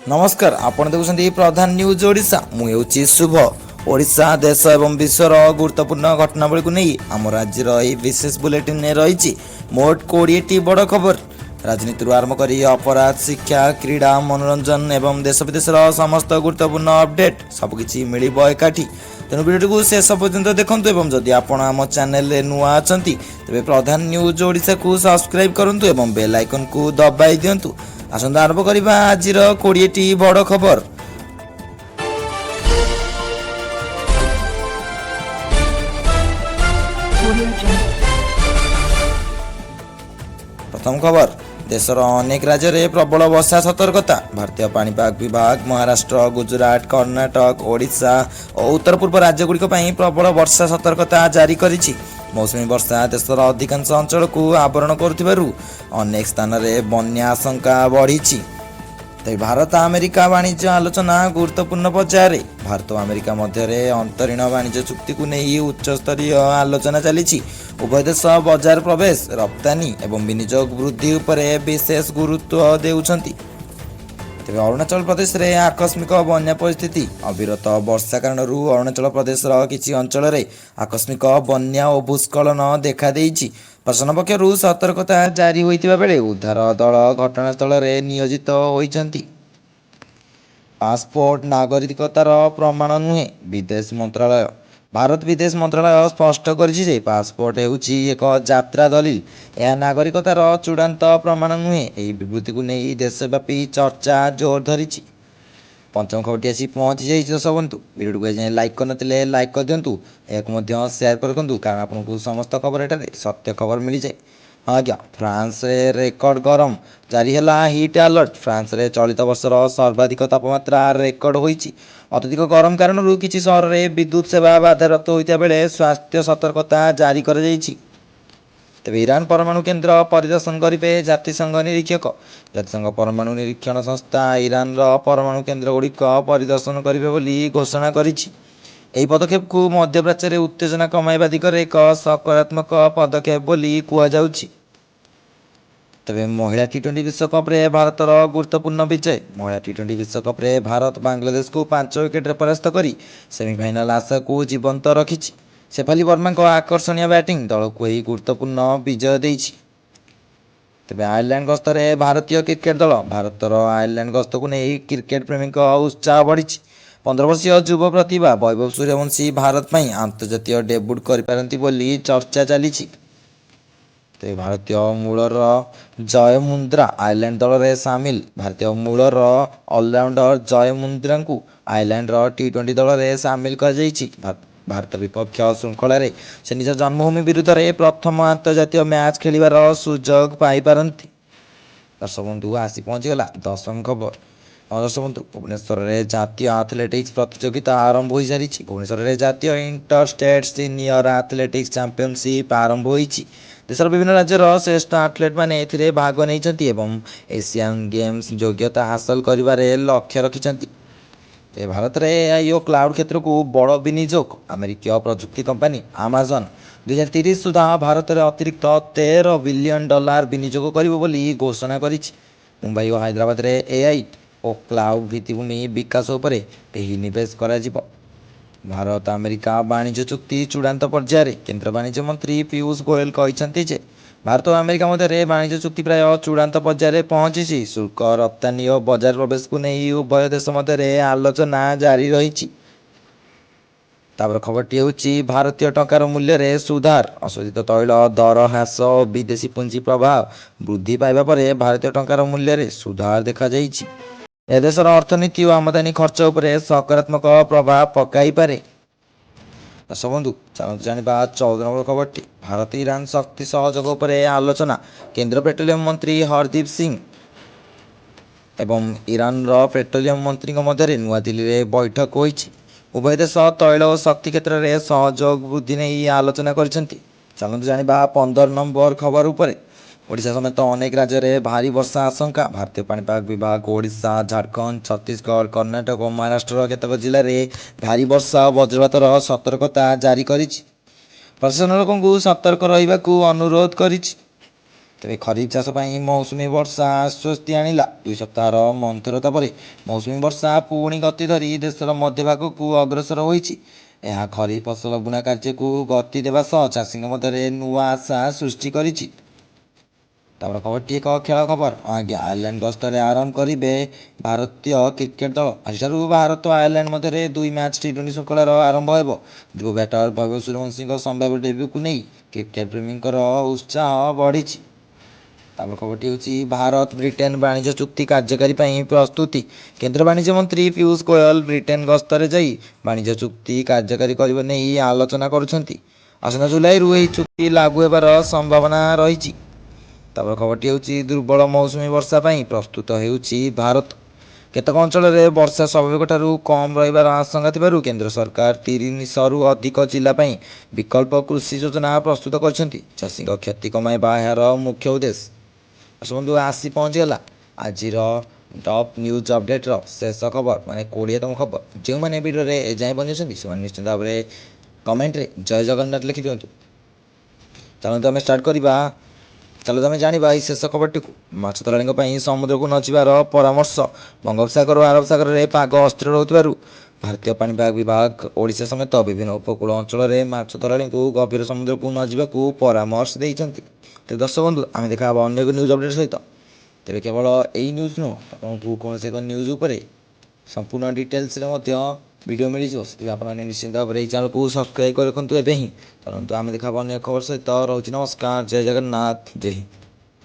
नमस्कार आपण देखुं प्रधान न्यूज ओडिशा मुझे शुभ ओडिशा देश एवं विश्वर गुरुत्वपूर्ण घटनावली को नहीं आम राज्यर यह विशेष बुलेटिन में रही मोट 20टी बड़ खबर राजनीति आरंभ कर अपराध शिक्षा क्रीड़ा मनोरंजन एवं देश विदेशर समस्त गुरुत्वपूर्ण अपडेट सबकि मिल एकाठी तेणु भिडियो को शेष पर्यंत देखूँ और जदि आपण आम चैनल नुआ अच्छा तेज प्रधान न्यूज ओडिशा को सब्सक्राइब करूँ और बेल आइकन को दबाई दिंतु। आसंता आरंभ करवा आज 20टी बड़ खबर। प्रथम खबर देशर अनेक राज्य में प्रबल वर्षा सतर्कता भारतीय पाणीपाग विभाग महाराष्ट्र गुजरात कर्णाटक ओडिशा और उत्तर पूर्व राज्यगुड़िक प्रबल वर्षा सतर्कता जारी करिछि। मौसुमी वर्षा देशर अधिकांश अंचल को आवरण करुथिबारु अनेक स्थान में बन्या आशंका बढ़ी। तेज भारत अमेरिका वाणिज्य आलोचना गुरुत्वपूर्ण पर्यायर भारत और अमेरिका मध्य अंतरीण वाणिज्य चुक्ति को नहीं उच्च स्तरीय आलोचना चली। उभय देश बजार प्रवेश रप्तानी एवं विनियोग वृद्धि उपर विशेष गुरुत्व देउछंती। तेज अरुणाचल प्रदेश में आकस्मिक बन्या परिस्थिति अविरत वर्षा कारण अरुणाचल प्रदेश किसी अंचल में आकस्मिक बन्या और भूस्खलन देखा देइछि। प्रशासन पक्षर सतर्कता जारी होइतिबा बेले उद्धार दल घटनास्थल में नियोजित होइछंती। पासपोर्ट नागरिकतार प्रमाण नुहे विदेश मंत्रालय भारत विदेश मंत्रालय स्पष्ट करिछि पासपोर्ट हेउछि एक यात्रा दलिल यह नागरिकतार चूड़ांत प्रमाण नुहे। यह विवृत्ति को नहीं देशव्यापी चर्चा जोर धरिछि। पंचम खबरटी आसी पहुँची जाइए दर्शक बंधु वीडियो को लाइक करनथिले लाइक कर दिंतु एक शेयर कर दिंतु कारण आपको समस्त खबर एटारे सत्य खबर मिल जाए। हाँ आज्ञा फ्रांस रे रेकर्ड गरम जारी है हिट अलर्ट फ्रांस रे चलित वर्षर सर्वाधिक तापमात्रा रेकर्ड होइछि। अत्यधिक गरम कारण किसी सहर में विद्युत सेवा बाधाप्राप्त होता बेले स्वास्थ्य सतर्कता जारी कर जाइछि। तेज ईरान परमाणु केन्द्र परिदर्शन करेंगे जातिसंघ निरीक्षक जातिसंघ परमाणु निरीक्षण संस्था ईरान परमाणु केन्द्र गुड़िक परिदर्शन करेंगे घोषणा करिछि। यह पदक्षेप को मध्यप्राच्य में उत्तेजना कमाइबा दिगरे एक सकारात्मक पदक्षेप बोली कुहाଯାଉଛି। तेज महिला टी20 विश्वकप रे भारतर गुरुत्वपूर्ण विजय महिला टी20 विश्वकप रे भारत बांग्लादेश को 5 विकेट परास्त कर सेमिफाइनाल आशा को जीवंत रखिछि। शेफाली वर्मा आकर्षणीय बैटिंग दल को यह गुरुत्वपूर्ण विजय देइछि। तेज आयरलैंड गस्त में भारतीय क्रिकेट दल भारतर आयरलैंड गस्त को नहीं क्रिकेट प्रेमी उत्साह बढ़ी। 15 वर्षीय युव प्रतिभा वैभव सूर्यवंशी भारत में आंतर्जातीय डेब्यूट करपारती बोली चर्चा चली। तेज भारतीय मूलर जय मुंद्रा आयरलैंड दल में सामिल भारतीय मूलर अलराउंडर जय मुंद्रा को आयरलैंड टी20 दल में सामिल कर भारत विपक्ष श्रृंखल से निज जन्मभूमि विरुद्ध में प्रथम आंतर्जातीय मैच खेलिबार सुजोग पाइपारती। दर्शक बंधु आसी पहुंचीगला दशम खबर। दर्शक बंधु भुवनेश्वर में जातीय एथलेटिक्स प्रतियोगिता आरंभ हो सारी भुवनेश्वर में जातीय inter state senior athletics championship आरंभ होइछि। देशर विभिन्न राज्यर श्रेष्ठ एथलेट मैंने एथिरे भाग नहीं एशियन गेम्स योग्यता हासिल करिबारे लक्ष्य रखिछंती। भारत में एआई और क्लाउड क्षेत्र को बड़ विनियोग अमेरिकीय प्रजुक्ति कंपानी आमाजन 2030 सुधा भारत में अतिरिक्त $13 बिलियन विनियोग कर घोषणा कर मुंबई और हैदराबाद में एआई और क्लाउड भित्तिभूमि विकास उपर निवेश कर भारत अमेरिका वाणिज्य चुक्ति चूड़ांत पर्यायर केंद्र वाणिज्य मंत्री पीयूष गोयल कहते भारत और अमेरिका मध्य वाणिज्य चुक्ति प्राय चूड़ांत पर्यायर पहुंची। शुल्क रप्तानी और बजार प्रवेश को नहीं उभय देश मध्य आलोचना जारी रही। खबरटी हूँ भारतीय टंकार मूल्य में सुधार अशोधित तैल दर ह्रास और विदेशी पुंजी प्रभाव वृद्धि पाइबा पर भारतीय टंकार मूल्य में सुधार देखा जाइछि। ए देशर अर्थनीति और आमदानी खर्च उपर सकारात्मक प्रभाव पकाई पारे। दर्शक बंधु चलते जाना 14 नंबर खबरटी भारत ईरान शक्ति सहयोग उपर आलोचना केंद्र पेट्रोलियम मंत्री हरदीप सिंह एवं ईरान पेट्रोलियम मंत्री मध्य नुआदिल्ली में बैठक होइछि। उभय देश तैल और शक्ति क्षेत्र में सहयोग वृद्धि नहीं आलोचना करछंती। चलते जाना 15 नंबर खबर उपर ओडिशा समेत अनेक राज्य में भारी वर्षा आशंका भारतीय पाणीपाग विभाग ओडिशा झारखंड छत्तीसगढ़ कर्णाटक और महाराष्ट्र केतक जिले में भारी वर्षा वज्रपातर सतर्कता जारी करिछि। प्रशासन लोकों को सतर्क रहिबाकु अनुरोध करिछि। ତେବେ ଖରିଫ ଚାଷ ପାଇଁ ମୌସୁମୀ ବର୍ଷା ଆଶ୍ୱସ୍ତି ଆଣିଲା। 2 ସପ୍ତାହର ମନ୍ଥରତା ପରେ ମୌସୁମୀ ବର୍ଷା ପୁଣି ଗତି ଧରି ଦେଶର ମଧ୍ୟଭାଗକୁ ଅଗ୍ରସର ହୋଇଛି। ଏହା ଖରିଫ ଫସଲ ବୁଣା କାର୍ଯ୍ୟକୁ ଗତି ଦେବା ସହ ଚାଷୀଙ୍କ ମଧ୍ୟରେ ନୂଆ ଆଶା ସୃଷ୍ଟି କରିଛି। ତାପରେ ଖବରଟି ଏକ ଖେଳ ଖବର। ଆଜ୍ଞା, ଆୟାରଲ୍ୟାଣ୍ଡ ଗସ୍ତରେ ଆରମ୍ଭ କରିବେ ଭାରତୀୟ କ୍ରିକେଟ ଦଳ। ଆଜିଠାରୁ ଭାରତ ଓ ଆୟାରଲ୍ୟାଣ୍ଡ ମଧ୍ୟରେ 2 ମ୍ୟାଚ୍ ଟି20 ଶୃଙ୍ଖଳାର ଆରମ୍ଭ ହେବ। ଯୁବ ବ୍ୟାଟର ବୈଭବ ସୂର୍ଯ୍ୟବଂଶୀଙ୍କ ସମ୍ଭାବ୍ୟ ଡେବ୍ୟୁକୁ ନେଇ କ୍ରିକେଟ ପ୍ରେମୀଙ୍କର ଉତ୍ସାହ ବଢ଼ିଛି। ତାପରେ ଖବରଟି ହେଉଛି ଭାରତ ବ୍ରିଟେନ ବାଣିଜ୍ୟ ଚୁକ୍ତି କାର୍ଯ୍ୟକାରୀ ପାଇଁ ପ୍ରସ୍ତୁତି। କେନ୍ଦ୍ର ବାଣିଜ୍ୟ ମନ୍ତ୍ରୀ ପୀୟୂଷ ଗୋୟଲ ବ୍ରିଟେନ ଗସ୍ତରେ ଯାଇ ବାଣିଜ୍ୟ ଚୁକ୍ତି କାର୍ଯ୍ୟକାରୀ କରିବା ନେଇ ଆଲୋଚନା କରୁଛନ୍ତି। ଆସନ୍ତା ଜୁଲାଇରୁ ଏହି ଚୁକ୍ତି ଲାଗୁ ହେବାର ସମ୍ଭାବନା ରହିଛି। ତାପରେ ଖବରଟି ହେଉଛି ଦୁର୍ବଳ ମୌସୁମୀ ବର୍ଷା ପାଇଁ ପ୍ରସ୍ତୁତ ହେଉଛି ଭାରତ। କେତେକ ଅଞ୍ଚଳରେ ବର୍ଷା ସ୍ୱାଭାବିକଠାରୁ କମ୍ ରହିବାର ଆଶଙ୍କା ଥିବାରୁ କେନ୍ଦ୍ର ସରକାର 30ରୁ ଅଧିକ ଜିଲ୍ଲା ପାଇଁ ବିକଳ୍ପ କୃଷି ଯୋଜନା ପ୍ରସ୍ତୁତ କରିଛନ୍ତି। ଚାଷୀଙ୍କ କ୍ଷତି କମାଇବା ଏହାର ମୁଖ୍ୟ ଉଦ୍ଦେଶ୍ୟ। ବନ୍ଧୁ, ଆସି ପହଞ୍ଚିଗଲା ଆଜିର ଟପ୍ ନ୍ୟୁଜ୍ ଅପଡ଼େଟ୍ର ଶେଷ ଖବର, ମାନେ 20ତମ ଖବର। ଯେଉଁମାନେ ଭିଡ଼ିଓରେ ଏଯାଏଁ ପହଞ୍ଚିଛନ୍ତି ସେମାନେ ନିଶ୍ଚିତ ଭାବରେ କମେଣ୍ଟରେ ଜୟ ଜଗନ୍ନାଥ ଲେଖିଦିଅନ୍ତୁ। ଚାଲନ୍ତୁ ଆମେ ଷ୍ଟାର୍ଟ କରିବା। ଚାଲନ୍ତୁ ଆମେ ଜାଣିବା ଏହି ଶେଷ ଖବରଟିକୁ। ମାଛ ଧରାଳୀଙ୍କ ପାଇଁ ସମୁଦ୍ରକୁ ନ ଯିବାର ପରାମର୍ଶ। ବଙ୍ଗୋପସାଗର ଓ ଆରବ ସାଗରରେ ପାଗ ଅସ୍ଥିର ରହୁଥିବାରୁ ଭାରତୀୟ ପାଣିପାଗ ବିଭାଗ ଓଡ଼ିଶା ସମେତ ବିଭିନ୍ନ ଉପକୂଳ ଅଞ୍ଚଳରେ ମାଛ ଧରାଳୀଙ୍କୁ ଗଭୀର ସମୁଦ୍ରକୁ ନ ଯିବାକୁ ପରାମର୍ଶ ଦେଇଛନ୍ତି। ତେବେ ଦର୍ଶକ ବନ୍ଧୁ, ଆମେ ଦେଖା ହେବା ଅନ୍ୟ ଏକ ନ୍ୟୁଜ୍ ଅପଡ଼େଟ୍ ସହିତ। ତେବେ କେବଳ ଏଇ ନ୍ୟୁଜ୍ ନୁହଁ, ଆପଣଙ୍କୁ କୌଣସି ଏକ ନ୍ୟୁଜ୍ ଉପରେ ସମ୍ପୂର୍ଣ୍ଣ ଡିଟେଲ୍ସରେ ମଧ୍ୟ ଭିଡ଼ିଓ ମିଳିଯିବ। ସେଥିପାଇଁ ଆପଣମାନେ ନିଶ୍ଚିତ ଭାବରେ ଏହି ଚ୍ୟାନେଲକୁ ସବସ୍କ୍ରାଇବ୍ କରି ରଖନ୍ତୁ ଏବେ ହିଁ। ଚାଲନ୍ତୁ ଆମେ ଦେଖା ହେବା ଅନ୍ୟ ଖବର ସହିତ। ରହୁଛି ନମସ୍କାର, ଜୟ ଜଗନ୍ନାଥ, ଜୟ ହିନ୍ଦ।